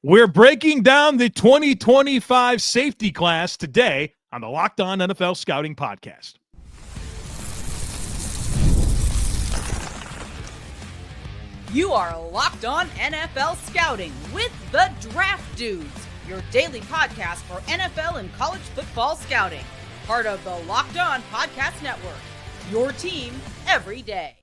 We're breaking down the 2025 safety class today on the Locked On NFL Scouting Podcast. You are Locked On NFL Scouting with the Draft Dudes, your daily podcast for NFL and college football scouting. Part of the Locked On Podcast Network, your team every day.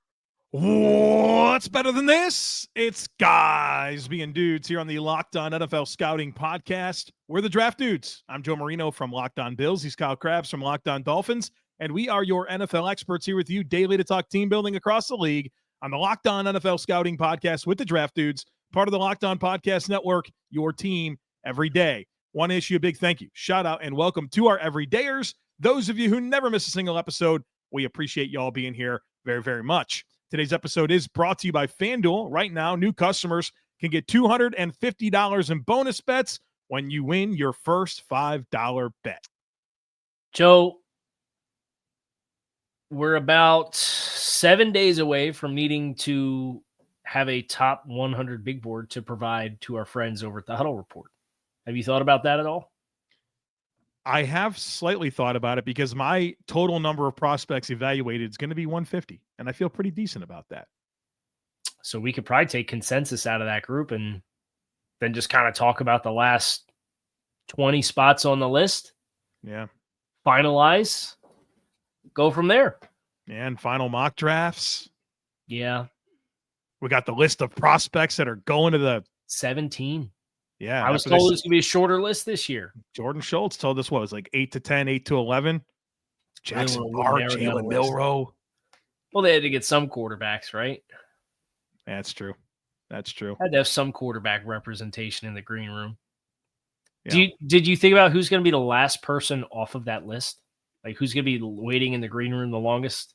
What's better than this? It's guys being dudes here on the Locked On NFL Scouting Podcast. We're the Draft Dudes. I'm Joe Marino from Locked On Bills. He's Kyle Crabbs from Locked On Dolphins. And we are your NFL experts here with you daily to talk team building across the league on the Locked On NFL Scouting Podcast with the Draft Dudes, part of the Locked On Podcast Network, your team every day. Want to issue a big thank you, shout out, and welcome to our everydayers. Those of you who never miss a single episode, we appreciate y'all being here very, very much. Today's episode is brought to you by FanDuel. Right now, new customers can get $250 in bonus bets when you win your first $5 bet. Joe, we're about 7 days away from needing to have a top 100 big board to provide to our friends over at the Huddle Report. Have you thought about that at all? I have slightly thought about it because my total number of prospects evaluated is going to be 150, and I feel pretty decent about that. So we could probably take consensus out of that group and then just kind of talk about the last 20 spots on the list. Yeah. Finalize. Go from there. And final mock drafts. Yeah. We got the list of prospects that are going to the 17. Yeah. I was told it was going to be a shorter list this year. Jordan Schultz told us what it was like 8 to 10, 8 to 11. Jackson Barr, Jalen Milroe. Well, they had to get some quarterbacks, right? That's true. That's true. Had to have some quarterback representation in the green room. Yeah. Did you think about who's going to be the last person off of that list? Like who's going to be waiting in the green room the longest?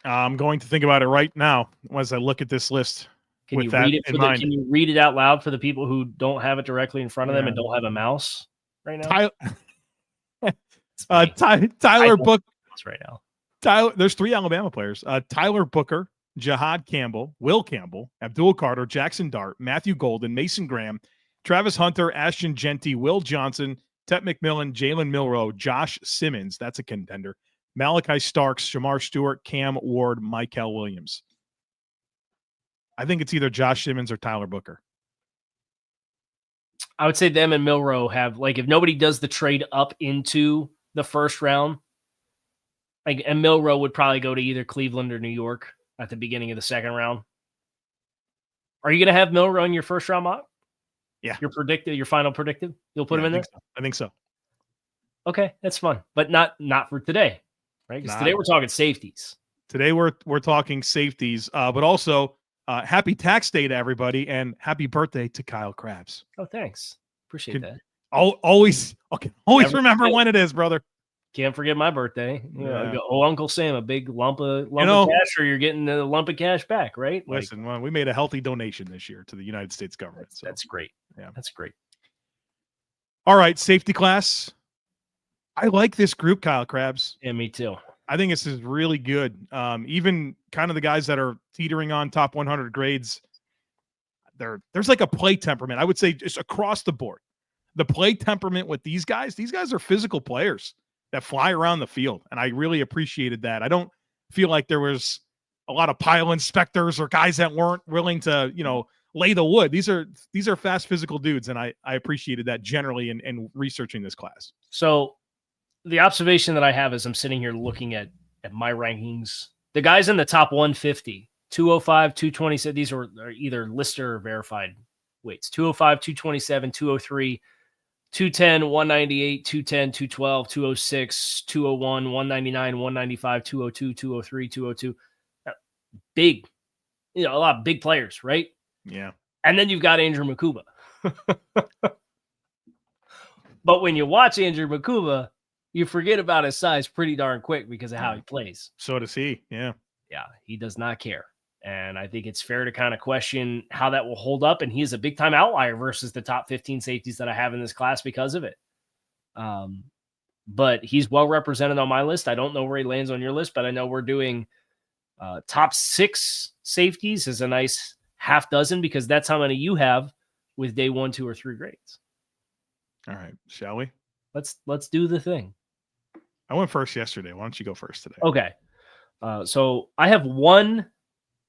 I'm going to think about it right now as I look at this list. Can you read it out loud for the people who don't have it directly in front of them and don't have a mouse right now? Tyler Book right now. There's 3 Alabama players. Tyler Booker, Jahad Campbell, Will Campbell, Abdul Carter, Jackson Dart, Matthew Golden, Mason Graham, Travis Hunter, Ashton Genty, Will Johnson, Tet McMillan, Jalen Milroe, Josh Simmons. That's a contender. Malaki Starks, Shamar Stewart, Cam Ward, Michael Williams. I think it's either Josh Simmons or Tyler Booker. I would say them and Milroe have, like, if nobody does the trade up into the first round, like, and Milroe would probably go to either Cleveland or New York at the beginning of the second round. Are you going to have Milroe in your first round mock? Yeah. Your final predicted? You'll put him in there? I think so. Okay, that's fun. But not for today, right? Because today we're talking safeties. Today we're talking safeties, but also happy tax day to everybody and happy birthday to Kyle Crabbs. Oh, thanks. Appreciate that. Always remember when it is, brother. Can't forget my birthday. Oh, Uncle Sam, a big lump of cash, or you're getting a lump of cash back, right? Listen, we made a healthy donation this year to the United States government. That's great. Yeah, that's great. All right, safety class. I like this group, Kyle Crabbs. Yeah, me too. I think this is really good. Even kind of the guys that are teetering on top 100 grades, there's like a play temperament. I would say just across the board. The play temperament with these guys are physical players that fly around the field, and I really appreciated that. I don't feel like there was a lot of pile inspectors or guys that weren't willing to, lay the wood. These are fast physical dudes, and I appreciated that generally in researching this class. So the observation that I have as I'm sitting here looking at my rankings, the guys in the top 150, 205, 227, these are either listed or verified weights. 205, 227, 203, 210, 198, 210, 212, 206, 201, 199, 195, 202, 203, 202. Big, a lot of big players, right? Yeah. And then you've got Andrew Makuba. But when you watch Andrew Makuba, you forget about his size pretty darn quick because of how he plays. So does he. Yeah. Yeah, he does not care. And I think it's fair to kind of question how that will hold up. And he is a big time outlier versus the top 15 safeties that I have in this class because of it. But he's well represented on my list. I don't know where he lands on your list, but I know we're doing top 6 safeties is a nice half dozen because that's how many you have with day 1, 2, or 3 grades. All right. Shall we? Let's do the thing. I went first yesterday. Why don't you go first today? Okay. So I have one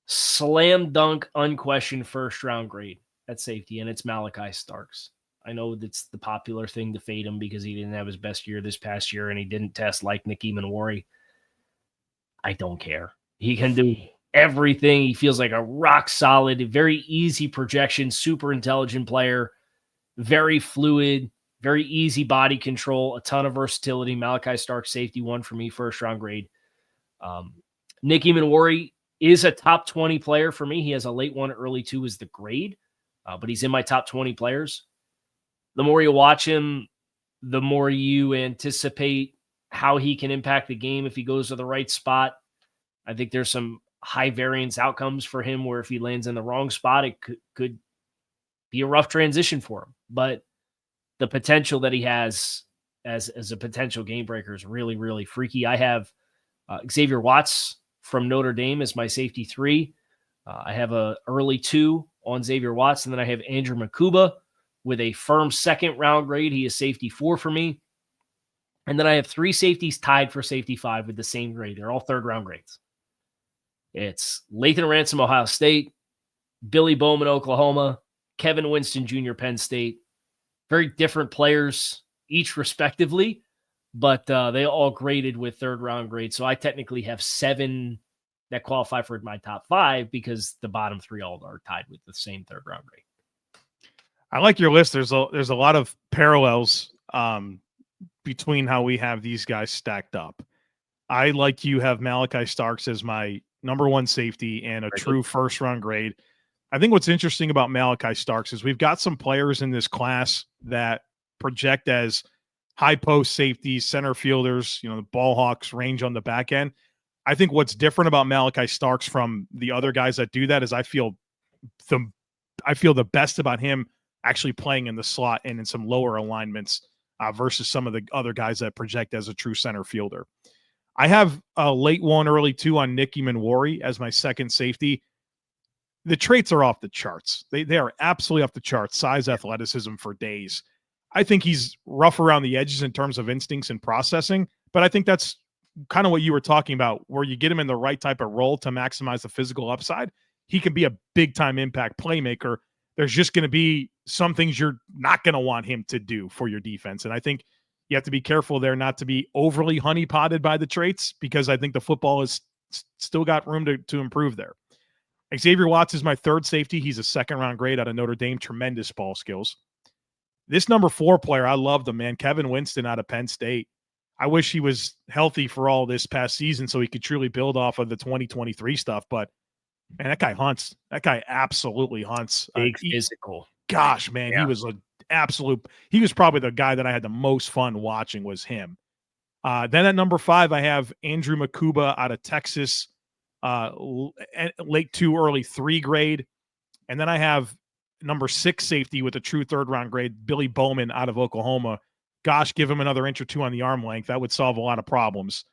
slam dunk, unquestioned first round grade at safety, and it's Malaki Starks. I know that's the popular thing to fade him because he didn't have his best year this past year and he didn't test like Nicki Emmanwori. I don't care. He can do everything. He feels like a rock solid, very easy projection, super intelligent player, very fluid, very easy body control, a ton of versatility. Malaki Starks, safety, 1 for me, first round grade. Nicki Emmanwori is a top 20 player for me. He has a late 1, early 2 is the grade, but he's in my top 20 players. The more you watch him, the more you anticipate how he can impact the game if he goes to the right spot. I think there's some high variance outcomes for him where if he lands in the wrong spot, it could be a rough transition for him. But the potential that he has as a potential game breaker is really, really freaky. I have Xavier Watts from Notre Dame as my safety 3. I have a early 2 on Xavier Watts, and then I have Andrew Makuba with a firm second round grade. He is safety 4 for me. And then I have 3 safeties tied for safety 5 with the same grade. They're all third round grades. It's Lathan Ransom, Ohio State, Billy Bowman, Oklahoma, Kevin Winston Jr., Penn State. Very different players, each respectively, but they all graded with third round grades. So I technically have 7 that qualify for my top 5 because the bottom 3 all are tied with the same third round grade. I like your list. There's a lot of parallels between how we have these guys stacked up. I, like you, have Malaki Starks as my number 1 safety and a true first round grade. I think what's interesting about Malaki Starks is we've got some players in this class that project as high post safeties, center fielders, the ball hawks, range on the back end. I think what's different about Malaki Starks from the other guys that do that is I feel the best about him actually playing in the slot and in some lower alignments versus some of the other guys that project as a true center fielder. I have a late 1, early 2 on Nicki Emmanwori as my second safety. The traits are off the charts. They are absolutely off the charts. Size, athleticism for days. I think he's rough around the edges in terms of instincts and processing, but I think that's kind of what you were talking about, where you get him in the right type of role to maximize the physical upside. He can be a big-time impact playmaker. There's just going to be some things you're not going to want him to do for your defense, and I think you have to be careful there not to be overly honeypotted by the traits because I think the football has still got room to improve there. Xavier Watts is my third safety. He's a second-round grade out of Notre Dame. Tremendous ball skills. This number 4 player, I love them, man. Kevin Winston out of Penn State. I wish he was healthy for all this past season so he could truly build off of the 2023 stuff. But, man, that guy hunts. That guy absolutely hunts. Big physical. Gosh, man, Yeah. he was he was probably the guy that I had the most fun watching was him. Then at number 5, I have Andrew Makuba out of Texas. Late 2, early 3 grade. And then I have number 6 safety with a true third round grade, Billy Bowman out of Oklahoma. Gosh, give him another inch or 2 on the arm length. That would solve a lot of problems.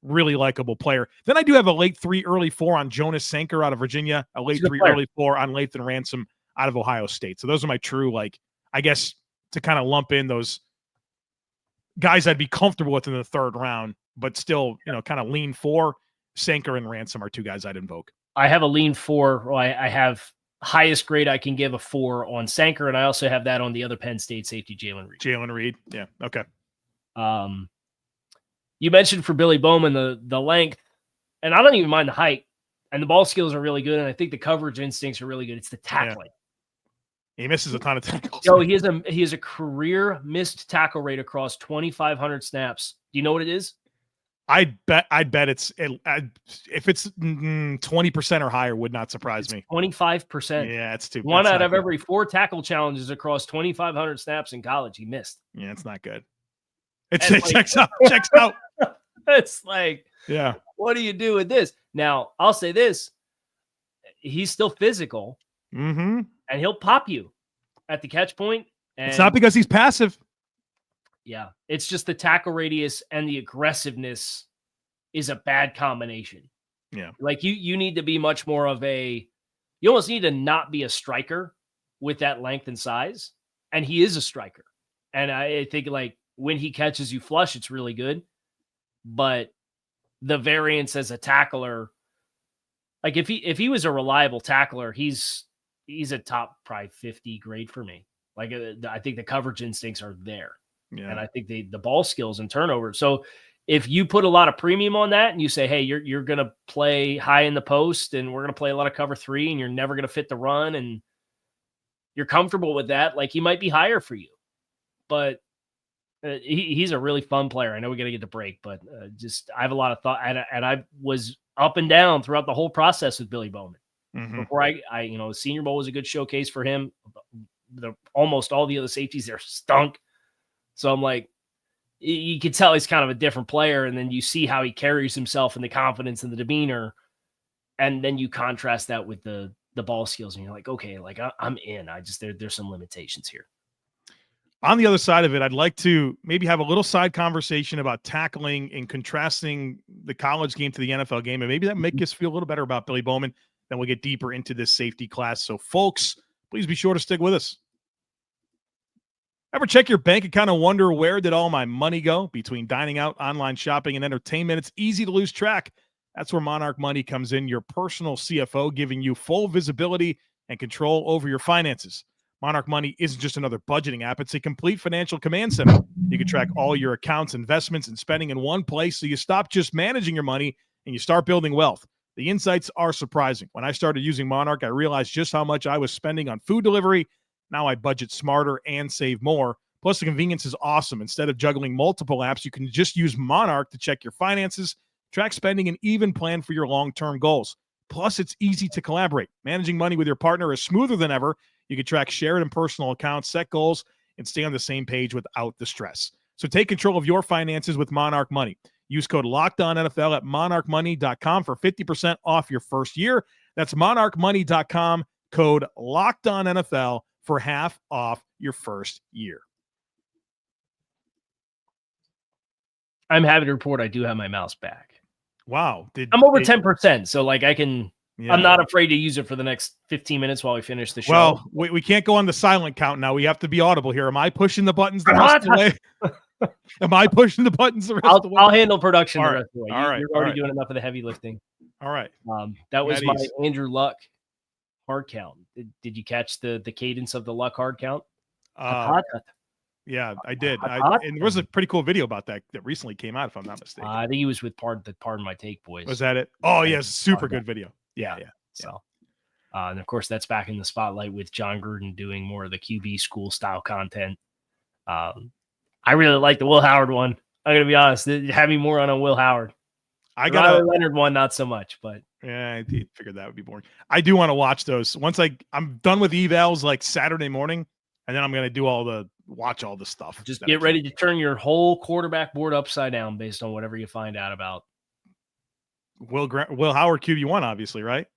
Really likable player. Then I do have a late 3, early 4 on Jonas Sanker out of Virginia, a late 3, early 4 on Lathan Ransom out of Ohio State. So those are my true, I guess, to kind of lump in those guys I'd be comfortable with in the third round, but still, kind of lean 4. Sanker and Ransom are 2 guys I'd invoke. I have a lean 4. I have highest grade I can give a 4 on Sanker, and I also have that on the other Penn State safety, Jalen Reed. Yeah, okay. You mentioned for Billy Bowman the length, and I don't even mind the height, and the ball skills are really good, and I think the coverage instincts are really good. It's the tackling. Yeah. He misses a ton of tackles. He has a career missed tackle rate across 2,500 snaps. Do you know what it is? I'd bet if it's 20% or higher, would not surprise me. 25%. Yeah, it's too. 1 out of every 4 tackle challenges across 2,500 snaps in college, he missed. Yeah, it's not good. It checks out. Checks out. It's like, yeah. What do you do with this? Now, I'll say this: he's still physical, and he'll pop you at the catch point. And it's not because he's passive. Yeah, it's just the tackle radius and the aggressiveness is a bad combination. Yeah. Like you need to be much more of a You almost need to not be a striker with that length and size. And he is a striker. And I think like when he catches you flush, it's really good. But the variance as a tackler, like if he was a reliable tackler, he's a top probably 50 grade for me. Like I think the coverage instincts are there. Yeah. And I think the ball skills and turnover. So if you put a lot of premium on that and you say, hey, you're going to play high in the post and we're going to play a lot of cover 3 and you're never going to fit the run and you're comfortable with that, like he might be higher for you. But he's a really fun player. I know we got to get the break, but I have a lot of thought. And I was up and down throughout the whole process with Billy Bowman. Mm-hmm. Before the Senior Bowl was a good showcase for him. Almost all the other safeties there stunk. So I'm like, you can tell he's kind of a different player. And then you see how he carries himself and the confidence and the demeanor. And then you contrast that with the ball skills. And you're like, okay, like I'm in. There's some limitations here. On the other side of it, I'd like to maybe have a little side conversation about tackling and contrasting the college game to the NFL game. And maybe that make us feel a little better about Billy Bowman. Then we'll get deeper into this safety class. So folks, please be sure to stick with us. Ever check your bank account and wonder where did all my money go? Between dining out, online shopping, and entertainment, it's easy to lose track. That's where Monarch Money comes in, your personal CFO, giving you full visibility and control over your finances. Monarch Money isn't just another budgeting app. It's a complete financial command center. You can track all your accounts, investments, and spending in one place so you stop just managing your money and you start building wealth. The insights are surprising. When I started using Monarch, I realized just how much I was spending on food delivery. Now I budget smarter and save more. Plus, the convenience is awesome. Instead of juggling multiple apps, you can just use Monarch to check your finances, track spending, and even plan for your long-term goals. Plus, it's easy to collaborate. Managing money with your partner is smoother than ever. You can track shared and personal accounts, set goals, and stay on the same page without the stress. So take control of your finances with Monarch Money. Use code LOCKEDONNFL at monarchmoney.com for 50% off your first year. That's monarchmoney.com, code LOCKEDONNFL for half off your first year. I'm happy to report I do have my mouse back. Wow. I'm over 10%, so like I can... Yeah. I'm not afraid to use it for the next 15 minutes while we finish the show. Well, we can't go on the silent count now. We have to be audible here. Am I pushing the buttons the rest of the way? Am I pushing the buttons the rest of the way? I'll handle production the rest of the way. You're already doing enough of the heavy lifting. All right. That was my Andrew Luck hard count. Did you catch the cadence of the Luck hard count? Yeah, I did. And there was a pretty cool video about that recently came out, if I'm not mistaken. I think he was with Pardon My Take boys. Was that it? Oh, yes. Super good video. Yeah. So, and of course, that's back in the spotlight with John Gruden doing more of the QB school style content. I really like the Will Howard one. I'm going to be honest. Have me more on Will Howard. I got a Leonard one, not so much, but yeah, I figured that would be boring. I do want to watch those. Once I'm done with evals like Saturday morning, and then I'm going to watch all the stuff. Just get ready to turn your whole quarterback board upside down based on whatever you find out about. Will Howard QB1, obviously, right?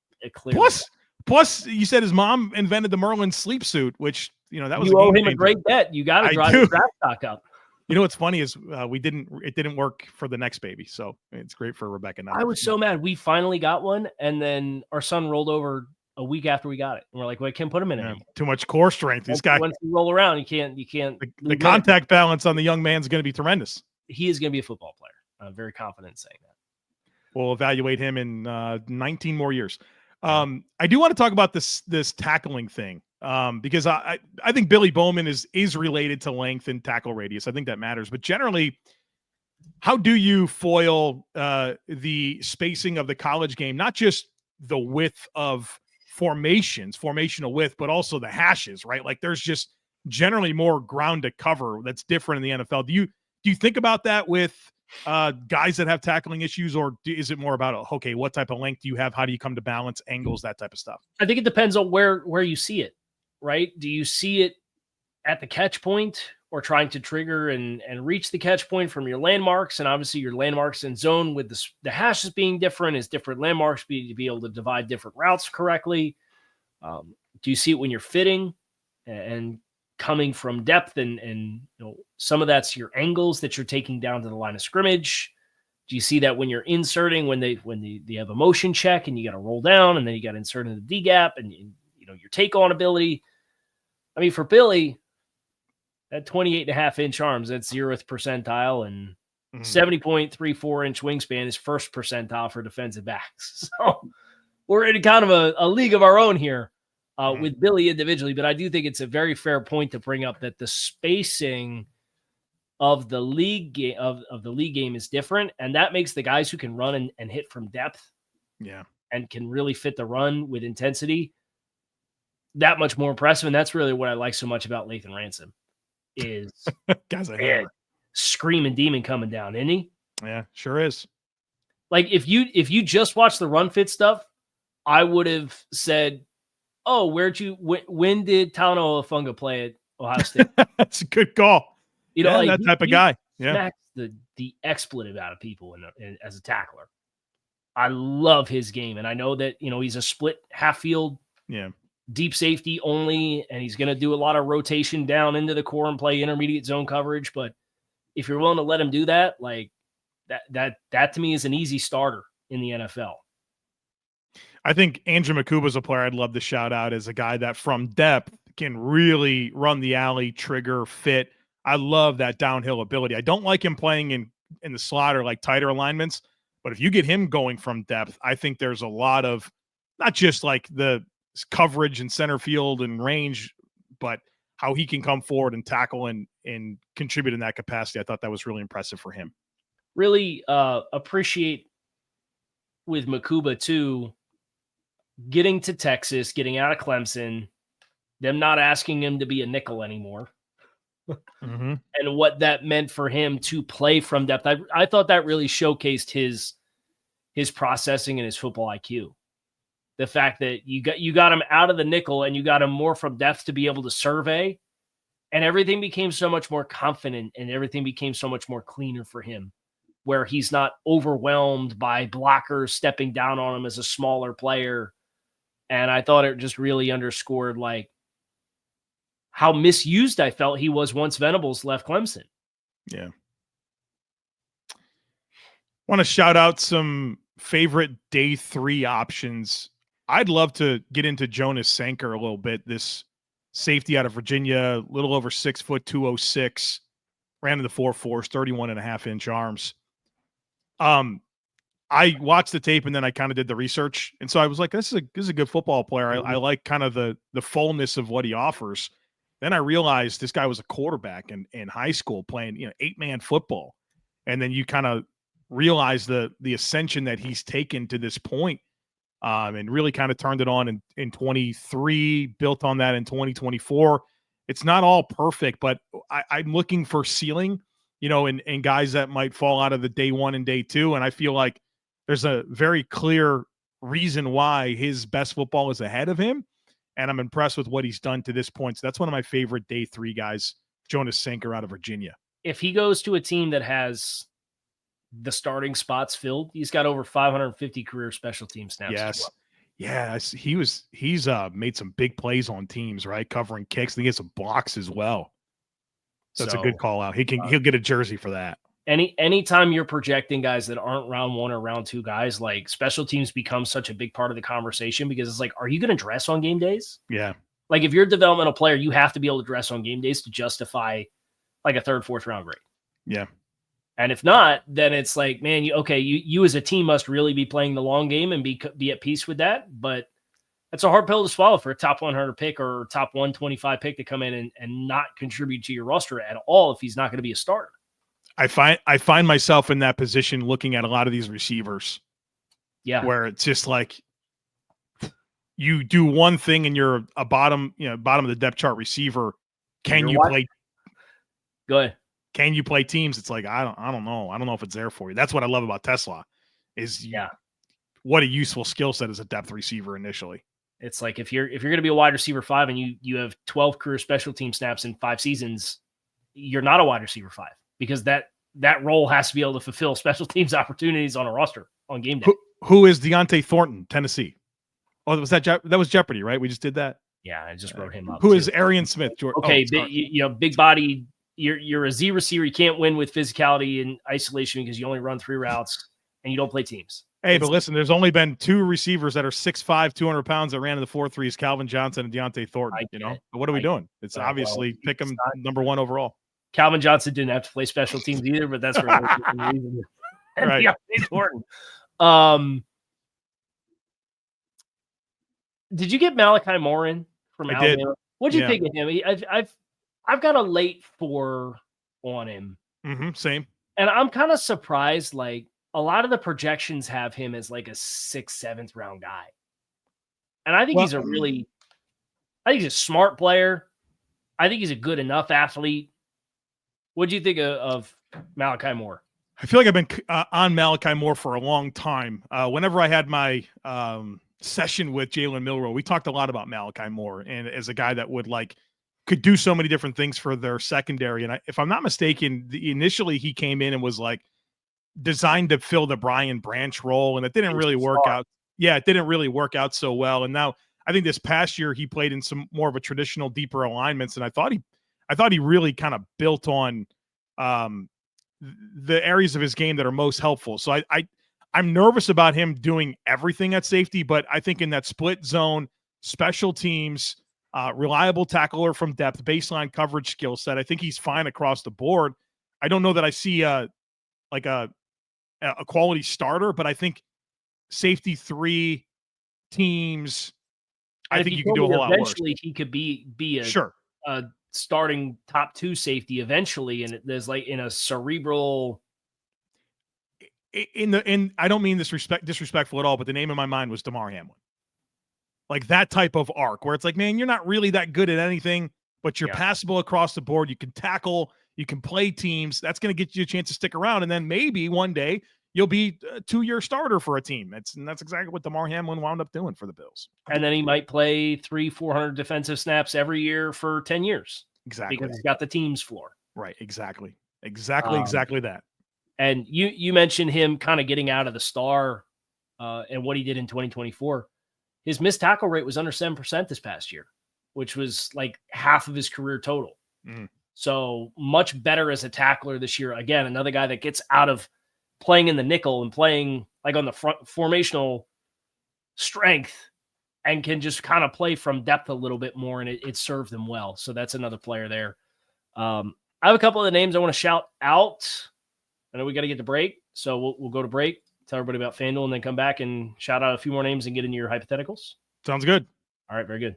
Plus, you said his mom invented the Merlin sleep suit, which that was you owe him a great debt. You got to drive the draft stock up. You know what's funny is it didn't work for the next baby, so it's great for Rebecca now. I was so mad. We finally got one, and then our son rolled over a week after we got it, and we're like, "Well, I can't put him in anymore. Too much core strength. This guy, once you roll around, you can't." The contact balance on the young man's going to be tremendous. He is going to be a football player. I'm very confident in saying that. We'll evaluate him in 19 more years. I do want to talk about this tackling thing because I think Billy Bowman is related to length and tackle radius. I think that matters. But generally, how do you foil the spacing of the college game? Not just the width of formational width, but also the hashes, right? Like there's just generally more ground to cover that's different in the NFL. Do you think about that with guys that have tackling issues, or is it more about, okay, what type of length do you have? How do you come to balance, angles, that type of stuff? I think it depends on where you see it, right? Do you see it at the catch point or trying to trigger and reach the catch point from your landmarks? And obviously your landmarks in zone with the hashes being different is different landmarks to be able to divide different routes correctly. Do you see it when you're fitting and coming from depth and some of that's your angles that you're taking down to the line of scrimmage? Do you see that when you're inserting, when they have a motion check and you got to roll down and then you got to insert in the D gap and your take on ability? I mean, for Billy, that 28.5-inch arms, that's 0th percentile, and 70.34-inch wingspan is 1st percentile for defensive backs. So we're in kind of a league of our own here with Billy individually, but I do think it's a very fair point to bring up that the spacing of the league game of the league game is different, and that makes the guys who can run and hit from depth, and can really fit the run with intensity, that much more impressive. And that's really what I like so much about Lathan Ransom is guy's a hammer. Screaming demon coming down, isn't he? Yeah, sure is. Like if you just watch the run fit stuff, I would have said, "Oh, when did Talanoa Funga play at Ohio State?" That's a good call. Like, that type of guy. Yeah, smacks the expletive out of people as a tackler. I love his game, and I know that he's a split half field, deep safety only, and he's going to do a lot of rotation down into the core and play intermediate zone coverage. But if you're willing to let him do that, like that to me is an easy starter in the NFL. I think Andrew Makuba is a player I'd love to shout out as a guy that from depth can really run the alley, trigger, fit. I love that downhill ability. I don't like him playing in the slot or like tighter alignments, but if you get him going from depth, I think there's a lot of not just like the coverage and center field and range, but how he can come forward and tackle and contribute in that capacity. I thought that was really impressive for him. Really appreciate with Makuba too, getting to Texas, getting out of Clemson, them not asking him to be a nickel anymore. And what that meant for him to play from depth. I thought that really showcased his processing and his football IQ. The fact that you got him out of the nickel and you got him more from depth to be able to survey, and everything became so much more confident and everything became so much more cleaner for him, where he's not overwhelmed by blockers stepping down on him as a smaller player. And I thought it just really underscored like how misused I felt he was once Venables left Clemson. Yeah. Want to shout out some favorite day 3 options. I'd love to get into Jonas Sanker a little bit. This safety out of Virginia, a little over 6 foot, 206, ran in the 4.4s, 31.5-inch arms. I watched the tape and then I kind of did the research. And so I was like, this is a good football player. I like kind of the fullness of what he offers. Then I realized this guy was a quarterback in high school playing, 8-man football. And then you kind of realize the ascension that he's taken to this point, and really kind of turned it on in 23, built on that in 2024. It's not all perfect, but I'm looking for ceiling, in guys that might fall out of the day 1 and day 2. And I feel like there's a very clear reason why his best football is ahead of him. And I'm impressed with what he's done to this point. So that's one of my favorite day 3 guys, Jonas Sanker out of Virginia. If he goes to a team that has the starting spots filled, he's got over 550 career special team snaps. Yes. Yeah. He's made some big plays on teams, right? Covering kicks. And he gets some blocks as well. So that's a good call out. He'll get a jersey for that. Anytime you're projecting guys that aren't round 1 or round 2 guys, like special teams become such a big part of the conversation, because it's like, are you going to dress on game days? Yeah. Like if you're a developmental player, you have to be able to dress on game days to justify like a 3rd, 4th round grade. Yeah. And if not, then it's like, man, you as a team must really be playing the long game and be at peace with that. But that's a hard pill to swallow for a top 100 pick or top 125 pick to come in and not contribute to your roster at all if he's not going to be a starter. I find myself in that position looking at a lot of these receivers. Yeah. Where it's just like you do one thing and you're a bottom of the depth chart receiver. Can you play? Go ahead. Can you play teams? It's like, I don't know. I don't know if it's there for you. That's what I love about Tesla what a useful skill set as a depth receiver initially. It's like if you're going to be a wide receiver 5 and you have 12 career special team snaps in 5 seasons, you're not a wide receiver 5. Because that role has to be able to fulfill special teams opportunities on a roster on game day. Who is Deontay Thornton, Tennessee? Oh, that was Jeopardy, right? We just did that. Yeah, I just wrote him up. Who is Arian Smith? Okay, big body you're a Z receiver. You can't win with physicality and isolation because you only run 3 routes and you don't play teams. Hey, but listen, there's only been 2 receivers that are 6'5", 200 pounds that ran in the 4.3s, Calvin Johnson and Deontay Thornton. But what are we doing? It's obviously pick him number 1 overall. Calvin Johnson didn't have to play special teams either, but that's for a reason. And right. Deontay Thornton. Did you get Malaki Moore in from Alabama? What did you think of him? I've got a late 4 on him. Same. And I'm kind of surprised. Like, a lot of the projections have him as like a 6th, 7th round guy. And I think he's a smart player. I think he's a good enough athlete. What do you think of Malaki Moore? I feel like I've been on Malaki Moore for a long time. Whenever I had my session with Jalen Milroe, we talked a lot about Malaki Moore and as a guy that could do so many different things for their secondary. And if I'm not mistaken, initially he came in and was designed to fill the Brian Branch role, and it didn't really work out. Yeah, it didn't really work out so well. And now I think this past year he played in some more of a traditional, deeper alignments, and I thought he really kind of built on the areas of his game that are most helpful. So I'm nervous about him doing everything at safety, but I think in that split zone, special teams, reliable tackler from depth, baseline coverage skill set, I think he's fine across the board. I don't know that I see a quality starter, but I think safety 3 teams, I think you can do a whole lot worse. Eventually he could be a starting top 2 safety eventually, and there's in a cerebral I don't mean disrespectful at all, but the name in my mind was Damar Hamlin. Like that type of arc where it's man, you're not really that good at anything, but you're passable across the board. You can tackle, you can play teams. That's going to get you a chance to stick around. And then maybe one day you'll be a 2-year starter for a team. That's exactly what Damar Hamlin wound up doing for the Bills. And then he might play 300-400 defensive snaps every year for 10 years. Exactly. Because he's got the team's floor. Right. Exactly that. And you mentioned him kind of getting out of the star and what he did in 2024. His missed tackle rate was under 7% this past year, which was half of his career total. So much better as a tackler this year. Again, another guy that gets out of playing in the nickel and playing on the front formational strength and can just kind of play from depth a little bit more, and it served them well. So that's another player there. I have a couple of the names I want to shout out. I know we got to get to break, so we'll go to break, tell everybody about FanDuel, and then come back and shout out a few more names and get into your hypotheticals. Sounds good. All right, very good.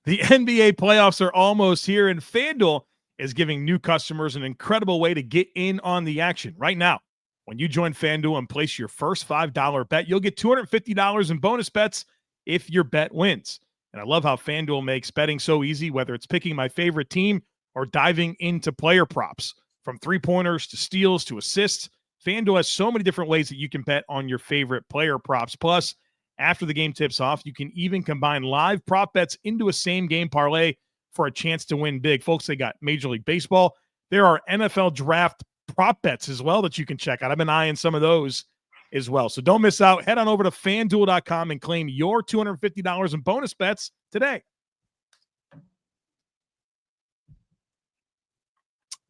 The NBA playoffs are almost here, and FanDuel is giving new customers an incredible way to get in on the action right now. When you join FanDuel and place your first $5 bet, you'll get $250 in bonus bets if your bet wins. And I love how FanDuel makes betting so easy, whether it's picking my favorite team or diving into player props. From 3-pointers to steals to assists, FanDuel has so many different ways that you can bet on your favorite player props. Plus, after the game tips off, you can even combine live prop bets into a same-game parlay for a chance to win big. Folks, they got Major League Baseball. There are NFL draft prop bets as well that you can check out. I've been eyeing some of those as well. So don't miss out. Head on over to FanDuel.com and claim your $250 in bonus bets today.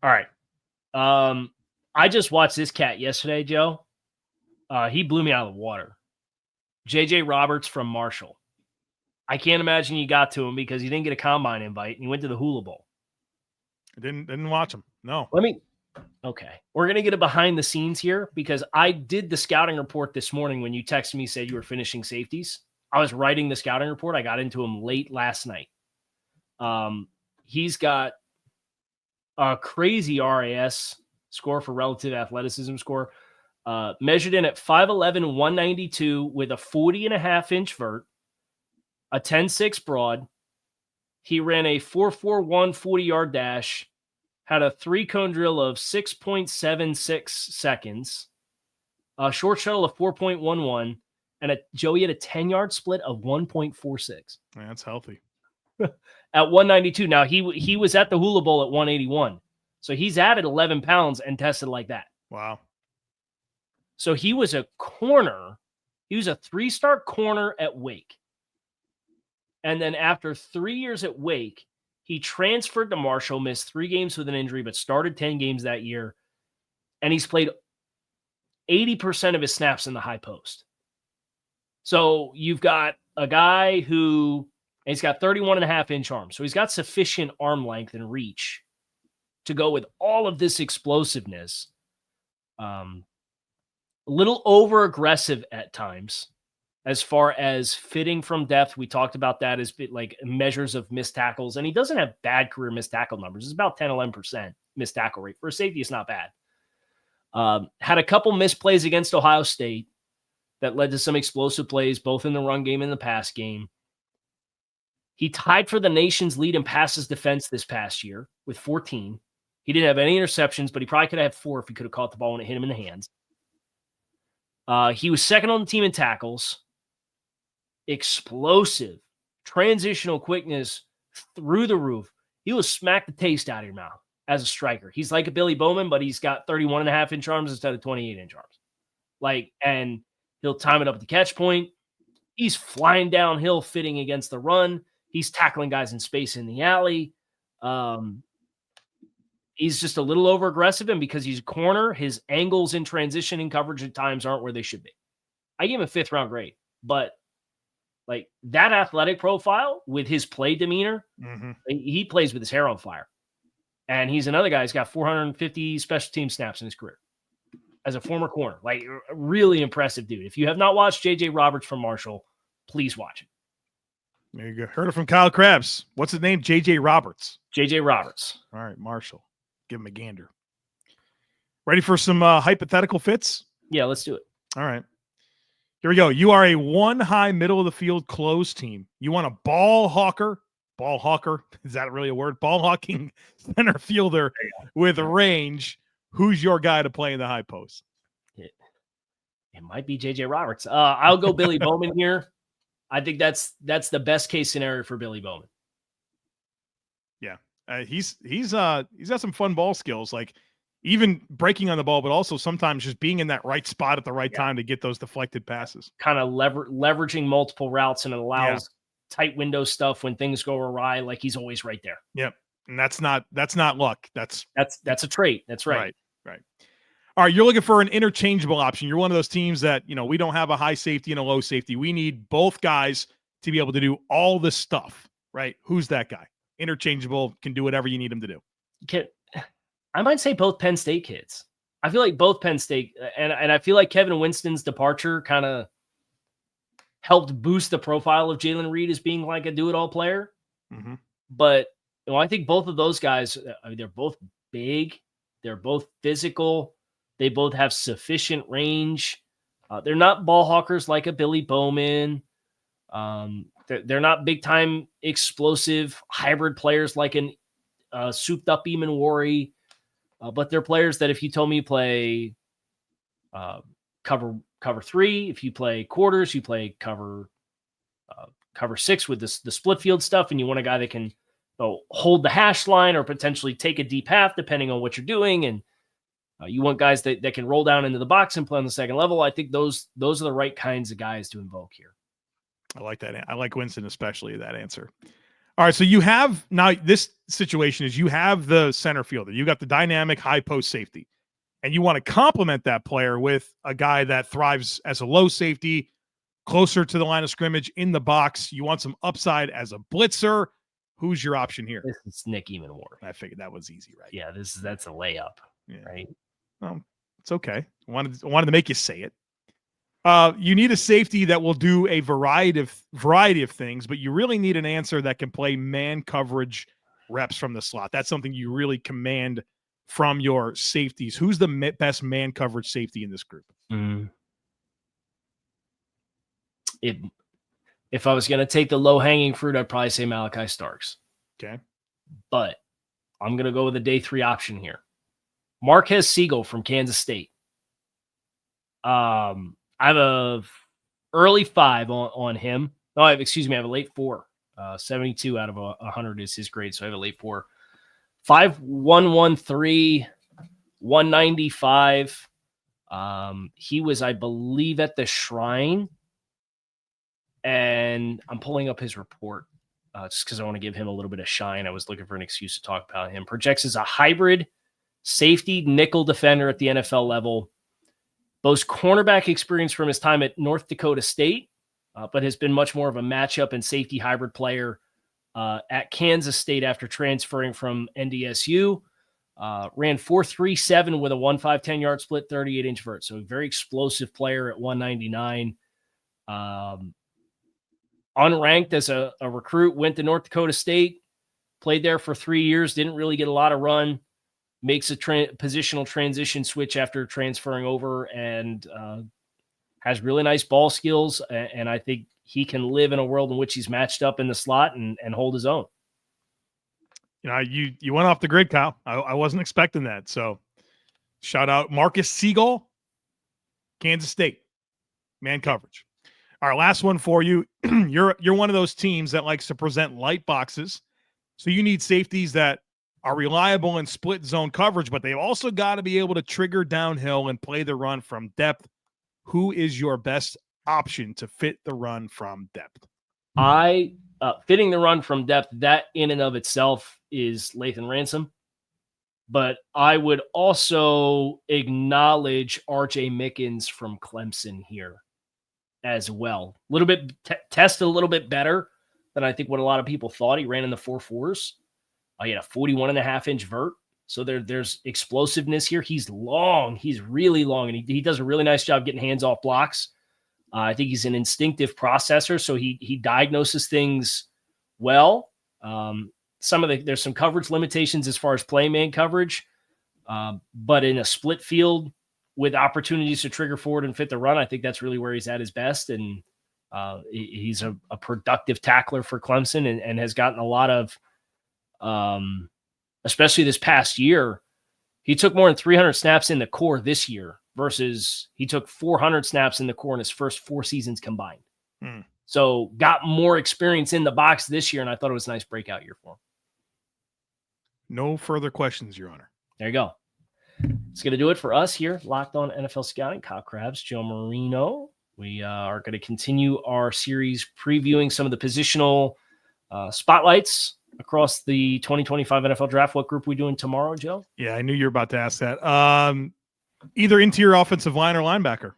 All right. I just watched this cat yesterday, Joe. He blew me out of the water. J.J. Roberts from Marshall. I can't imagine you got to him because he didn't get a combine invite and he went to the Hula Bowl. I didn't watch him. No. Okay. We're going to get a behind the scenes here because I did the scouting report this morning when you texted me, said you were finishing safeties. I was writing the scouting report. I got into him late last night. He's got a crazy RAS score for relative athleticism score. Measured in at 5'11", 192 with a 40.5-inch vert, a 10.6 broad. He ran a 4.41 40-yard dash, had a 3-cone drill of 6.76 seconds, a short shuttle of 4.11, and Joey had a 10-yard split of 1.46. Man, that's healthy. At 192. Now, he was at the Hula Bowl at 181. So he's added 11 pounds and tested like that. Wow. So he was a corner. He was a 3-star corner at Wake. And then after 3 years at Wake, He transferred to Marshall, missed 3 games with an injury, but started 10 games that year. And he's played 80% of his snaps in the high post. So you've got a guy who, and he's got 31.5-inch arms. So he's got sufficient arm length and reach to go with all of this explosiveness. A little over aggressive at times as far as fitting from depth. We talked about that as like measures of missed tackles, and he doesn't have bad career missed tackle numbers. It's about 10, 11% missed tackle rate. For a safety, it's not bad. Had a couple missed plays against Ohio State that led to some explosive plays, both in the run game and the pass game. He tied for the nation's lead in passes defense this past year with 14. He didn't have any interceptions, but he probably could have had 4 if he could have caught the ball when it hit him in the hands. He was second on the team in tackles. Explosive, transitional quickness through the roof. He will smack the taste out of your mouth as a striker. He's like a Billy Bowman, but he's got 31.5-inch arms instead of 28-inch arms. And he'll time it up at the catch point. He's flying downhill, fitting against the run. He's tackling guys in space in the alley. He's just a little over aggressive, and because he's a corner, his angles in transition and coverage at times aren't where they should be. I give him a 5th round grade, but like that athletic profile with his play demeanor, he plays with his hair on fire. And he's another guy who's got 450 special team snaps in his career as a former corner. Like, a really impressive dude. If you have not watched J.J. Roberts from Marshall, please watch it. There you go. Heard it from Kyle Crabbs. What's his name? J.J. Roberts. J.J. Roberts. All right, Marshall. Give him a gander. Ready for some hypothetical fits? Yeah, let's do it. All right. Here we go. You are a one high middle of the field close team. You want a ball hawker. Is that really a word? Ball hawking center fielder with range. Who's your guy to play in the high post? It might be J.J. Roberts. I'll go Billy Bowman here. I think that's the best case scenario for Billy Bowman. Yeah, he's got some fun ball skills, like even breaking on the ball, but also sometimes just being in that right spot at the right time to get those deflected passes. Kind of leveraging multiple routes, and it allows tight window stuff when things go awry. Like, he's always right there. Yep, and that's not luck. That's a trait. That's right. Right. All right, you're looking for an interchangeable option. You're one of those teams that, we don't have a high safety and a low safety. We need both guys to be able to do all this stuff, right? Who's that guy? Interchangeable, can do whatever you need him to do. I might say both Penn State kids. I feel like both Penn State, and I feel like Kevin Winston's departure kind of helped boost the profile of Jalen Reed as being like a do-it-all player. Mm-hmm. But I think both of those guys, they're both big. They're both physical. They both have sufficient range. They're not ball hawkers like a Billy Bowman. They're not big-time explosive hybrid players like an souped-up Emmanwori. But they're players that if you told me you play cover 3, if you play quarters, you play cover 6 with the split field stuff, and you want a guy that can hold the hash line or potentially take a deep half depending on what you're doing, and you want guys that can roll down into the box and play on the second level. I think those are the right kinds of guys to invoke here. I like that. I like Winston, especially that answer. All right. So you have now this situation is you have the center fielder. You got the dynamic high post safety, and you want to complement that player with a guy that thrives as a low safety, closer to the line of scrimmage in the box. You want some upside as a blitzer. Who's your option here? This is Nicki Emmanwori. I figured that was easy, right? Yeah, that's a layup, right? Well, it's okay. I wanted to make you say it. You need a safety that will do a variety of things, but you really need an answer that can play man coverage reps from the slot. That's something you really command from your safeties. Who's the best man coverage safety in this group? If I was going to take the low-hanging fruit, I'd probably say Malaki Starks. Okay. But I'm going to go with a day 3 option here. Marquez Siegel from Kansas State. I have a early 5 on him. No, I have a late 4. 72 out of 100 is his grade, so I have a late 4. 5'1", 195. He was, I believe, at the Shrine, and I'm pulling up his report. just because I want to give him a little bit of shine. I was looking for an excuse to talk about him. Projects as a hybrid safety nickel defender at the NFL level. Boasts cornerback experience from his time at North Dakota State, but has been much more of a matchup and safety hybrid player at Kansas State after transferring from NDSU. Ran 4.37 with a 1.5 10-yard split, 38-inch vert. So a very explosive player at 199. Unranked as a recruit, went to North Dakota State, played there for 3 years, didn't really get a lot of run, makes a positional transition switch after transferring over, and has really nice ball skills. And I think he can live in a world in which he's matched up in the slot and hold his own. You know, you went off the grid, Kyle. I wasn't expecting that. So shout out Marcus Siegel, Kansas State, man coverage. All right, last one for you. You're one of those teams that likes to present light boxes. So you need safeties that are reliable in split zone coverage, but they've also got to be able to trigger downhill and play the run from depth. Who is your best option to fit the run from depth? Fitting the run from depth, that in and of itself is Lathan Ransom. But I would also acknowledge R.J. Mickens from Clemson here as well. A little bit tested a little bit better than I think what a lot of people thought. He ran in the 4.4s. He had a 41.5-inch vert. So there's explosiveness here. He's long. He's really long, and he does a really nice job getting hands off blocks. I think he's an instinctive processor, so he diagnoses things well. There's some coverage limitations as far as playmaking coverage, but in a split field with opportunities to trigger forward and fit the run, I think that's really where he's at his best. And he's a productive tackler for Clemson and has gotten a lot of, especially this past year, he took more than 300 snaps in the core this year versus he took 400 snaps in the core in his first 4 seasons combined. So got more experience in the box this year, and I thought it was a nice breakout year for him. No further questions, Your Honor. There you go. It's going to do it for us here. Locked On NFL Scouting. Kyle Crabbs, Joe Marino. We are going to continue our series previewing some of the positional spotlights across the 2025 NFL Draft. What group are we doing tomorrow, Joe? Yeah, I knew you were about to ask that. Either interior offensive line or linebacker.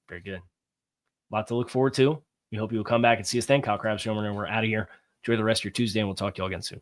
Very good. A lot to look forward to. We hope you will come back and see us then. Kyle Crabbs, Joe Marino. We're out of here. Enjoy the rest of your Tuesday, and we'll talk to you all again soon.